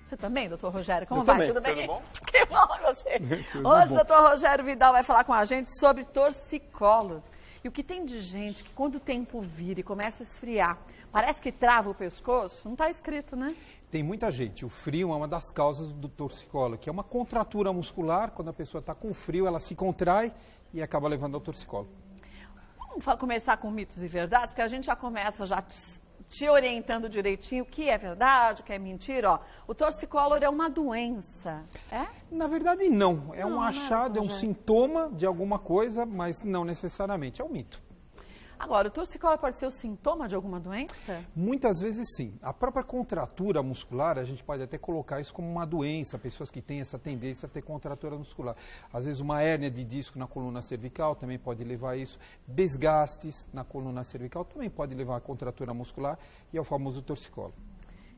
Você também, doutor Rogério? Como Eu vai? também. Tudo bem? Tudo bom? Que bom você. Tudo Hoje bom. o doutor Rogério Vidal vai falar com a gente sobre torcicolo. E o que tem de gente que quando o tempo vira e começa a esfriar, parece que trava o pescoço? Não está escrito, né? Tem muita gente. O frio é uma das causas do torcicolo, que é uma contratura muscular. Quando a pessoa está com frio, ela se contrai e acaba levando ao torcicolo. Vamos começar com mitos e verdades, porque a gente já começa te orientando direitinho o que é verdade, o que é mentira. Ó, o torcicolo é uma doença, é? Na verdade, não. É um Não, achado, é um sintoma de alguma coisa, mas não necessariamente. É um mito. Agora, o torcicolo pode ser o sintoma de alguma doença? Muitas vezes sim. A própria contratura muscular, a gente pode até colocar isso como uma doença, pessoas que têm essa tendência a ter contratura muscular. Às vezes uma hérnia de disco na coluna cervical também pode levar a isso. Desgastes na coluna cervical também pode levar a contratura muscular e ao famoso torcicolo.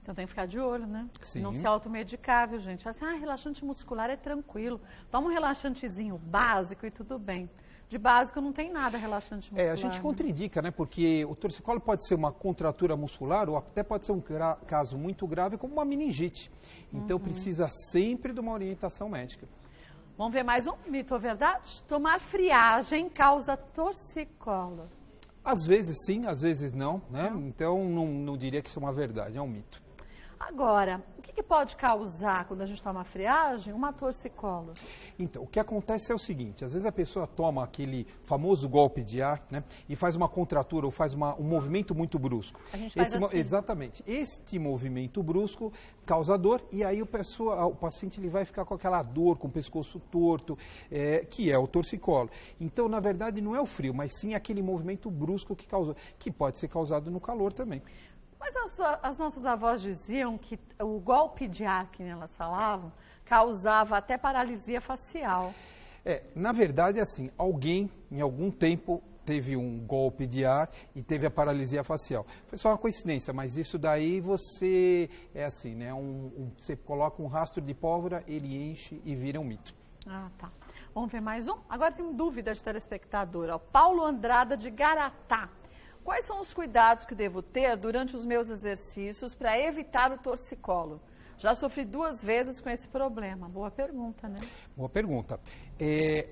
Então tem que ficar de olho, né? Sim. Não se automedicar, viu, gente? Fala assim, relaxante muscular é tranquilo. Toma um relaxantezinho básico e tudo bem. De básico não tem nada relaxante muscular. A gente contraindica, né? Porque o torcicolo pode ser uma contratura muscular ou até pode ser um caso muito grave como uma meningite. Então precisa sempre de uma orientação médica. Vamos ver mais um mito ou verdade? Tomar friagem causa torcicolo. Às vezes sim, às vezes não, né? Então não diria que isso é uma verdade, é um mito. Agora, o que pode causar, quando a gente toma friagem, uma torcicolo? Então, o que acontece é o seguinte, às vezes a pessoa toma aquele famoso golpe de ar, né, e faz uma contratura ou faz um movimento muito brusco. A gente faz assim. Exatamente. Este movimento brusco causa dor e aí o paciente ele vai ficar com aquela dor, com o pescoço torto, que é o torcicolo. Então, na verdade, não é o frio, mas sim aquele movimento brusco que causou, que pode ser causado no calor também. Mas as nossas avós diziam que o golpe de ar, que elas falavam, causava até paralisia facial. Na verdade, assim, alguém, em algum tempo, teve um golpe de ar e teve a paralisia facial. Foi só uma coincidência, mas isso daí você, assim, né, você coloca um rastro de pólvora, ele enche e vira um mito. Ah, tá. Vamos ver mais um? Agora tem dúvida de telespectador. Ó. Paulo Andrada, de Garatá. Quais são os cuidados que devo ter durante os meus exercícios para evitar o torcicolo? Já sofri 2 vezes com esse problema. Boa pergunta, né? Boa pergunta.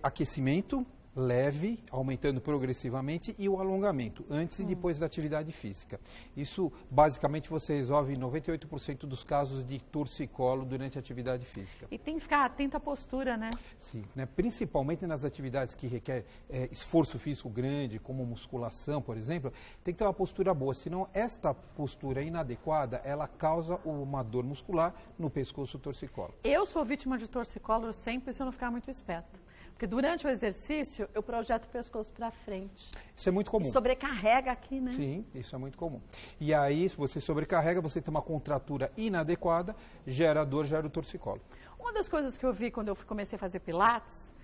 Aquecimento leve, aumentando progressivamente, e o alongamento, antes e depois da atividade física. Isso, basicamente, você resolve 98% dos casos de torcicolo durante a atividade física. E tem que ficar atento à postura, né? Sim, né? Principalmente nas atividades que requer esforço físico grande, como musculação, por exemplo, tem que ter uma postura boa, senão esta postura inadequada, ela causa uma dor muscular no pescoço torcicolo. Eu sou vítima de torcicolo sempre se eu não ficar muito esperta. Porque durante o exercício, eu projeto o pescoço para frente. Isso é muito comum. E sobrecarrega aqui, né? Sim, isso é muito comum. E aí, se você sobrecarrega, você tem uma contratura inadequada, gera dor, gera o torcicolo. Uma das coisas que eu vi quando eu comecei a fazer pilates,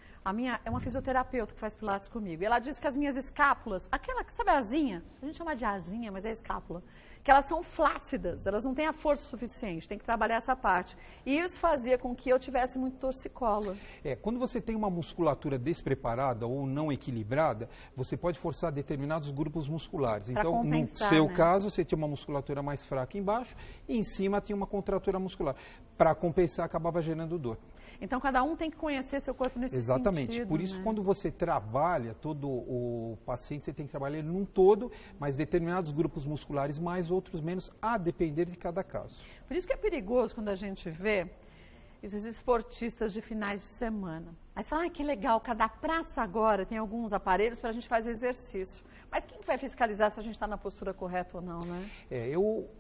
é uma fisioterapeuta que faz pilates comigo. E ela disse que as minhas escápulas, aquela que sabe a asinha, a gente chama de asinha, mas é escápula, que elas são flácidas, elas não têm a força suficiente, tem que trabalhar essa parte. E isso fazia com que eu tivesse muito torcicolo. Quando você tem uma musculatura despreparada ou não equilibrada, você pode forçar determinados grupos musculares. Pra então, compensar, no seu né? caso, você tinha uma musculatura mais fraca embaixo e em cima tinha uma contratura muscular. Para compensar, acabava gerando dor. Então, cada um tem que conhecer seu corpo nesse sentido. Exatamente. Por isso, né? quando você trabalha todo o paciente, você tem que trabalhar ele num todo, mas determinados grupos musculares mais, outros menos, a depender de cada caso. Por isso que é perigoso quando a gente vê esses esportistas de finais de semana. Aí você fala, que legal, cada praça agora tem alguns aparelhos para a gente fazer exercício. Mas quem vai fiscalizar se a gente está na postura correta ou não, né?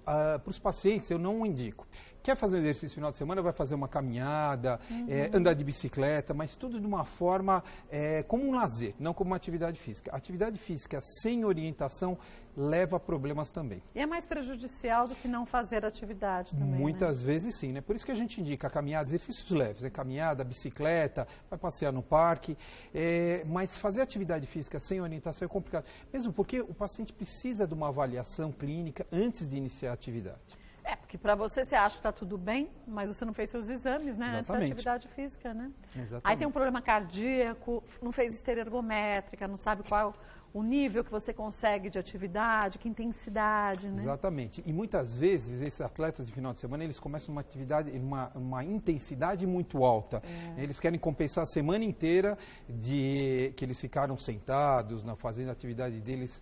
Para os pacientes, eu não indico. Quer fazer um exercício no final de semana, vai fazer uma caminhada, andar de bicicleta, mas tudo de uma forma como um lazer, não como uma atividade física. A atividade física sem orientação leva a problemas também. E é mais prejudicial do que não fazer atividade também, Muitas né? vezes sim, né? Por isso que a gente indica a caminhada, exercícios leves, né? Caminhada, bicicleta, vai passear no parque, mas fazer atividade física sem orientação é complicado, mesmo porque o paciente precisa de uma avaliação clínica antes de iniciar a atividade. Porque para você acha que está tudo bem, mas você não fez seus exames, né? Antes da Exatamente. atividade física, né? Exatamente. Aí tem um problema cardíaco, não fez esteira ergométrica, não sabe qual o nível que você consegue de atividade, que intensidade, né? Exatamente. E muitas vezes esses atletas de final de semana, eles começam uma atividade, uma intensidade muito alta. Eles querem compensar a semana inteira de que eles ficaram sentados, fazendo a atividade deles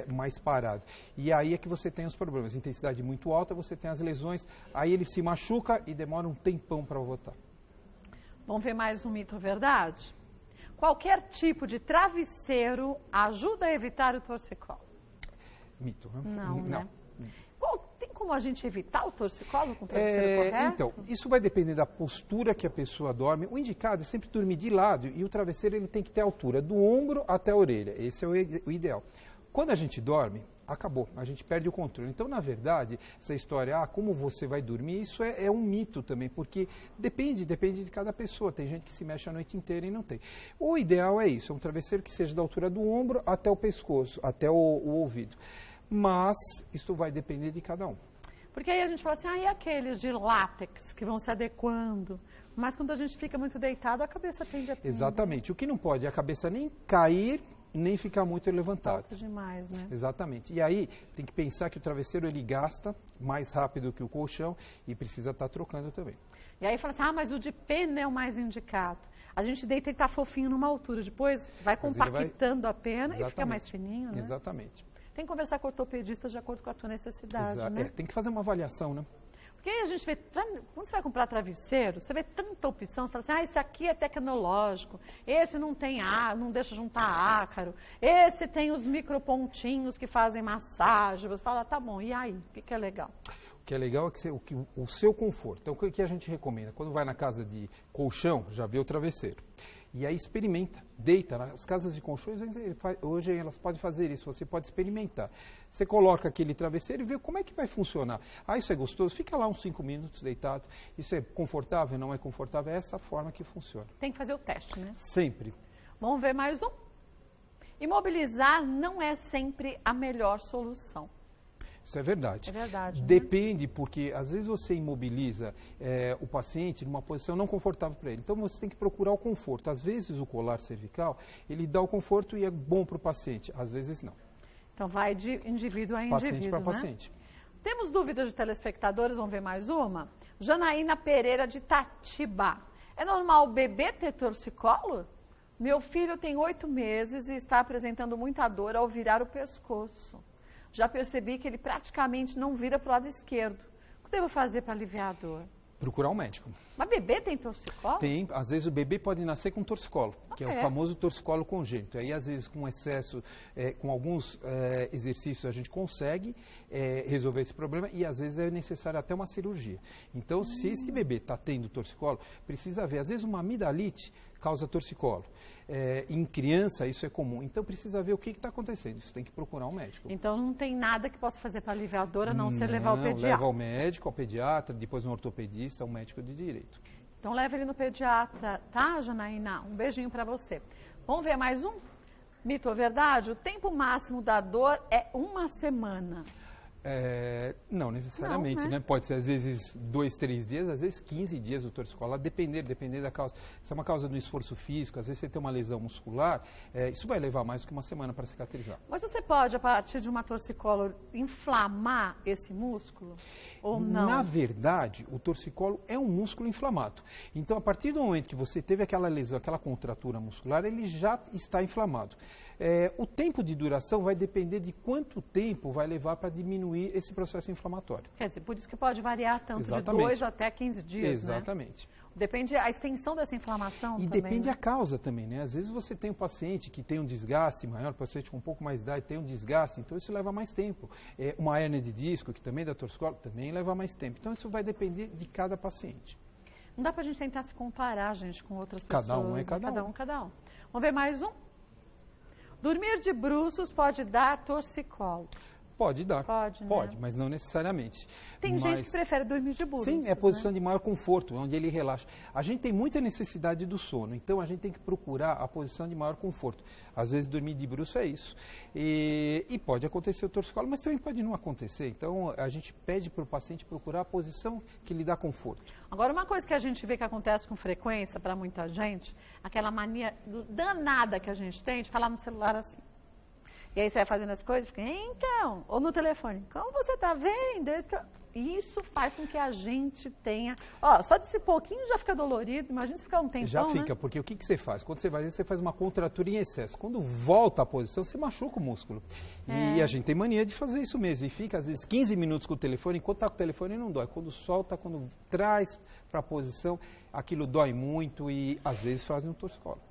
mais parada. E aí é que você tem os problemas. Intensidade muito alta, você tem as lesões, aí ele se machuca e demora um tempão para voltar. Vamos ver mais um mito ou verdade? Qualquer tipo de travesseiro ajuda a evitar o torcicolo? Mito, né? Não, né? Bom, tem como a gente evitar o torcicolo com o travesseiro correto? Então, isso vai depender da postura que a pessoa dorme. O indicado é sempre dormir de lado e o travesseiro ele tem que ter a altura do ombro até a orelha. Esse é o ideal. Quando a gente dorme, acabou, a gente perde o controle. Então, na verdade, essa história, como você vai dormir, isso é um mito também, porque depende de cada pessoa. Tem gente que se mexe a noite inteira e não tem. O ideal é isso, é um travesseiro que seja da altura do ombro até o pescoço, até o ouvido. Mas isso vai depender de cada um. Porque aí a gente fala assim, e aqueles de látex que vão se adequando? Mas quando a gente fica muito deitado, a cabeça tende a... Exatamente. O que não pode é a cabeça nem cair, nem ficar muito levantado. Alto demais, né? Exatamente. E aí tem que pensar que o travesseiro ele gasta mais rápido que o colchão e precisa estar trocando também. E aí fala assim, mas o de pena é o mais indicado. A gente deita e está fofinho numa altura, depois vai compactando a pena e fica mais fininho, né? Exatamente. Tem que conversar com o ortopedista de acordo com a tua necessidade, né? Tem que fazer uma avaliação, né? Porque aí a gente vê, quando você vai comprar travesseiro, você vê tanta opção, você fala assim, esse aqui é tecnológico, esse não tem ar, não deixa juntar ácaro, esse tem os micropontinhos que fazem massagem, você fala, tá bom, e aí, o que é legal? O que é legal é que o seu conforto. Então, o que a gente recomenda? Quando vai na casa de colchão, já vê o travesseiro. E aí experimenta, deita. Nas casas de colchões, hoje elas podem fazer isso, você pode experimentar. Você coloca aquele travesseiro e vê como é que vai funcionar. Isso é gostoso? Fica lá uns 5 minutos deitado. Isso é confortável, não é confortável? É essa forma que funciona. Tem que fazer o teste, né? Sempre. Vamos ver mais um? Imobilizar não é sempre a melhor solução. Isso é verdade. É verdade. Depende, porque às vezes você imobiliza o paciente numa posição não confortável para ele. Então você tem que procurar o conforto. Às vezes o colar cervical, ele dá o conforto e é bom para o paciente. Às vezes não. Então vai de indivíduo a indivíduo, paciente para paciente. Temos dúvidas de telespectadores? Vamos ver mais uma? Janaína Pereira de Tatiba. É normal o bebê ter torcicolo? Meu filho tem 8 meses e está apresentando muita dor ao virar o pescoço. Já percebi que ele praticamente não vira para o lado esquerdo. O que devo fazer para aliviar a dor? Procurar um médico. Mas bebê tem torcicolo? Tem. Às vezes o bebê pode nascer com torcicolo, que é o famoso torcicolo congênito. Aí, às vezes, com excesso, com alguns exercícios, a gente consegue resolver esse problema e, às vezes, é necessário até uma cirurgia. Então, se esse bebê está tendo torcicolo, precisa ver. Às vezes, uma amidalite causa torcicolo. Em criança, isso é comum. Então, precisa ver o que está acontecendo. Isso tem que procurar um médico. Então, não tem nada que possa fazer para aliviar a dor, a não ser levar ao pediatra. Leva ao médico, ao pediatra, depois um ortopedista, um médico de direito. Então, leva ele no pediatra, tá, Janaína? Um beijinho para você. Vamos ver mais um? Mito ou verdade? O tempo máximo da dor é 1 semana. Não necessariamente, não, né? Pode ser às vezes 2, 3 dias, às vezes 15 dias o torcicolo, a depender da causa. Se é uma causa do esforço físico, às vezes você tem uma lesão muscular, isso vai levar mais do que 1 semana para cicatrizar. Mas você pode, a partir de uma torcicolo, inflamar esse músculo ou não? Na verdade, o torcicolo é um músculo inflamado. Então, a partir do momento que você teve aquela lesão, aquela contratura muscular, ele já está inflamado. O tempo de duração vai depender de quanto tempo vai levar para diminuir esse processo inflamatório. Quer dizer, por isso que pode variar tanto Exatamente. de 2 até 15 dias, Exatamente. Né? Depende a extensão dessa inflamação e também, depende né? a causa também, né? Às vezes você tem um paciente que tem um desgaste maior, paciente com um pouco mais de idade tem um desgaste, então isso leva mais tempo. Uma hérnia de disco, que também dá torcicolo, também leva mais tempo. Então isso vai depender de cada paciente. Não dá pra gente tentar se comparar, gente, com outras pessoas. Cada um é cada um. Cada um. Vamos ver mais um? Dormir de bruços pode dar torcicolo. Pode dar. Pode, né? Pode, mas não necessariamente. Tem gente que prefere dormir de bruços. Sim, é a posição de maior conforto, onde ele relaxa. A gente tem muita necessidade do sono, então a gente tem que procurar a posição de maior conforto. Às vezes dormir de bruço é isso. E pode acontecer o torcicolo, mas também pode não acontecer. Então a gente pede para o paciente procurar a posição que lhe dá conforto. Agora, uma coisa que a gente vê que acontece com frequência para muita gente, aquela mania danada que a gente tem de falar no celular assim. E aí você vai fazendo as coisas, fica, então, ou no telefone, como você está vendo? Isso faz com que a gente tenha... Ó, só desse pouquinho já fica dolorido, imagina se ficar um tempão, Já fica, né? porque o que você faz? Quando você faz uma contratura em excesso. Quando volta à posição, você machuca o músculo. E a gente tem mania de fazer isso mesmo. E fica, às vezes, 15 minutos com o telefone, enquanto está com o telefone não dói. Quando solta, quando traz para a posição, aquilo dói muito e, às vezes, faz um torcicolo.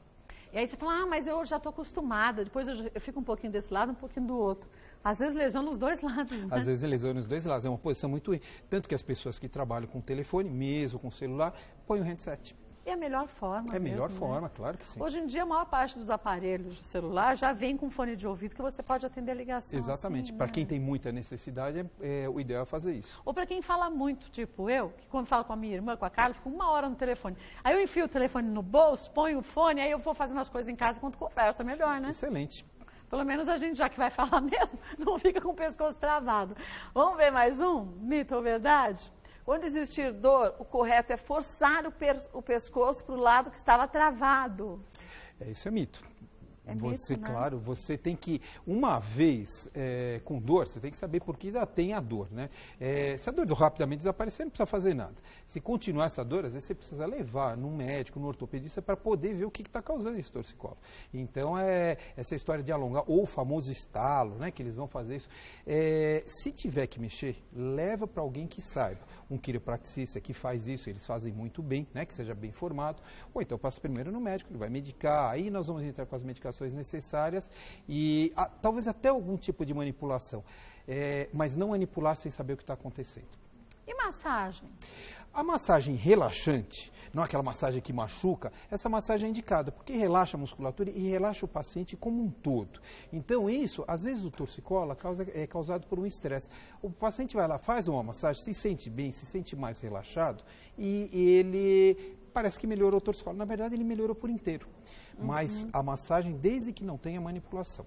E aí você fala, mas eu já estou acostumada, depois eu fico um pouquinho desse lado, um pouquinho do outro. Às vezes lesiona os dois lados, né? Às vezes lesiona os dois lados, é uma posição muito ruim. Tanto que as pessoas que trabalham com telefone, mesmo com celular, põem o headset. É a melhor forma É a melhor mesmo, forma, né? claro que sim. Hoje em dia, a maior parte dos aparelhos de celular já vem com fone de ouvido que você pode atender a ligação. Exatamente. Assim, Para né? quem tem muita necessidade, o ideal é fazer isso. Ou para quem fala muito, tipo eu, que quando falo com a minha irmã, com a Carla, fico 1 hora no telefone. Aí eu enfio o telefone no bolso, ponho o fone, aí eu vou fazendo as coisas em casa enquanto converso. É melhor, né? Excelente. Pelo menos a gente, já que vai falar mesmo, não fica com o pescoço travado. Vamos ver mais um? Mito ou verdade? Quando existir dor, o correto é forçar o pescoço para o lado que estava travado. Isso é mito. É Você, mito, né? claro, você tem que, uma vez com dor, você tem que saber por que já tem a dor, né? Se a dor rapidamente desaparecer, não precisa fazer nada. Se continuar essa dor, às vezes você precisa levar num médico, no ortopedista, para poder ver o que está causando esse torcicolo. Então, essa história de alongar, ou o famoso estalo, né, que eles vão fazer isso. Se tiver que mexer, leva para alguém que saiba. Um quiropraxista que faz isso, eles fazem muito bem, né, que seja bem formado. Ou então passa primeiro no médico, ele vai medicar, aí nós vamos entrar com as medicações necessárias e talvez até algum tipo de manipulação, mas não manipular sem saber o que está acontecendo. E massagem? A massagem relaxante, não aquela massagem que machuca, essa massagem é indicada, porque relaxa a musculatura e relaxa o paciente como um todo. Então isso, às vezes o torcicolo é causado por um estresse. O paciente vai lá, faz uma massagem, se sente bem, se sente mais relaxado e ele parece que melhorou o torcicolo. Na verdade ele melhorou por inteiro, mas a massagem desde que não tenha manipulação.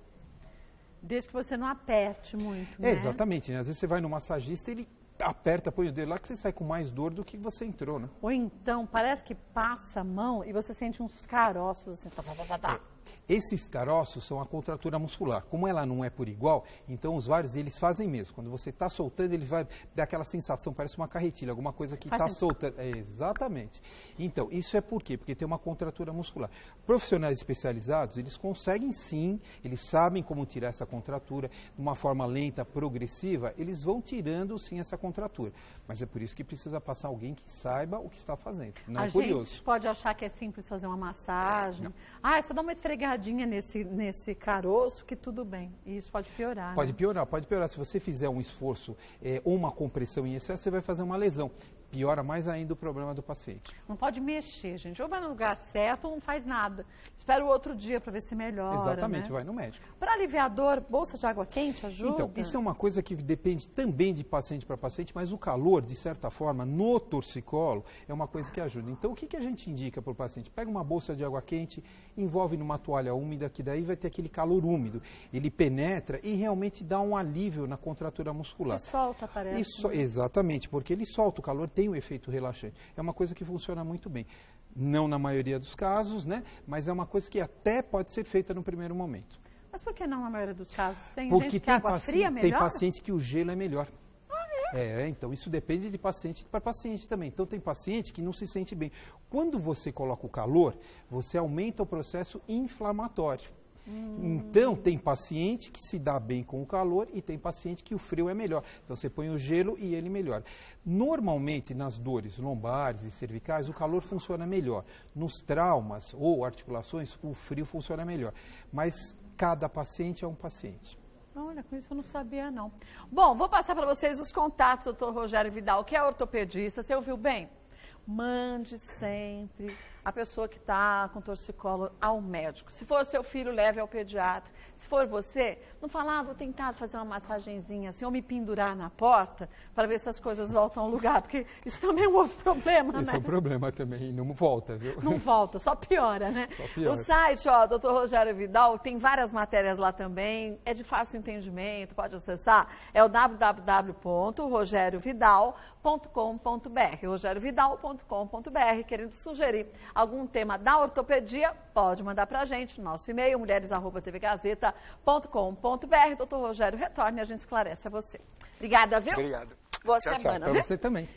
Desde que você não aperte muito, né? Exatamente, né? Às vezes você vai no massagista, ele aperta, põe o dedo lá que você sai com mais dor do que você entrou, né? Ou então, parece que passa a mão e você sente uns caroços assim, tá. Esses caroços são a contratura muscular. Como ela não é por igual, então os vários eles fazem mesmo. Quando você está soltando, ele vai dar aquela sensação, parece uma carretilha, alguma coisa que está soltando. Exatamente. Então, isso é por quê? Porque tem uma contratura muscular. Profissionais especializados, eles conseguem sim, eles sabem como tirar essa contratura de uma forma lenta, progressiva, eles vão tirando sim essa contratura. Mas é por isso que precisa passar alguém que saiba o que está fazendo. Não é curioso. A gente pode achar que é simples fazer uma massagem. Não. É só dar uma esfregadinha nesse caroço que tudo bem. E isso pode piorar. Pode piorar, pode piorar. Se você fizer um esforço ou uma compressão em excesso, você vai fazer uma lesão. Piora mais ainda o problema do paciente. Não pode mexer, gente. Ou vai no lugar certo ou não faz nada. Espera o outro dia para ver se melhora. Exatamente, né? vai no médico. Para aliviar dor, bolsa de água quente ajuda? Então, isso é uma coisa que depende também de paciente para paciente, mas o calor, de certa forma, no torcicolo, é uma coisa que ajuda. Então, o que a gente indica para o paciente? Pega uma bolsa de água quente, envolve numa toalha úmida, que daí vai ter aquele calor úmido. Ele penetra e realmente dá um alívio na contratura muscular. E solta, parece. Exatamente, porque ele solta o calor, tem um efeito relaxante. É uma coisa que funciona muito bem. Não na maioria dos casos, né? Mas é uma coisa que até pode ser feita no primeiro momento. Mas por que não na maioria dos casos? Tem Porque gente que água fria melhor? Tem paciente que o gelo é melhor. Então isso depende de paciente para paciente também. Então tem paciente que não se sente bem. Quando você coloca o calor, você aumenta o processo inflamatório. Então, tem paciente que se dá bem com o calor e tem paciente que o frio é melhor. Então, você põe o gelo e ele melhora. Normalmente, nas dores lombares e cervicais, o calor funciona melhor. Nos traumas ou articulações, o frio funciona melhor. Mas cada paciente é um paciente. Olha, com isso eu não sabia, não. Bom, vou passar para vocês os contatos do Dr. Rogério Vidal, que é ortopedista. Você ouviu bem? Mande sempre a pessoa que está com torcicolo ao médico. Se for seu filho, leve ao pediatra. Se for você, não fala, vou tentar fazer uma massagenzinha assim, ou me pendurar na porta para ver se as coisas voltam ao lugar, porque isso também é um outro problema, né? Isso é um problema também, não volta, viu? Não volta, só piora, né? Só piora. O site, Dr. Rogério Vidal, tem várias matérias lá também, é de fácil entendimento, pode acessar, é o www.rogeriovidal.com.br, rogeriovidal.com.br, querendo sugerir algum tema da ortopedia, pode mandar pra gente. Nosso e-mail, mulheres@tvgazeta.com.br. Doutor Rogério retorne e a gente esclarece a você. Obrigada, viu? Obrigado. Boa Tchau, semana, tchau. Pra viu? você também.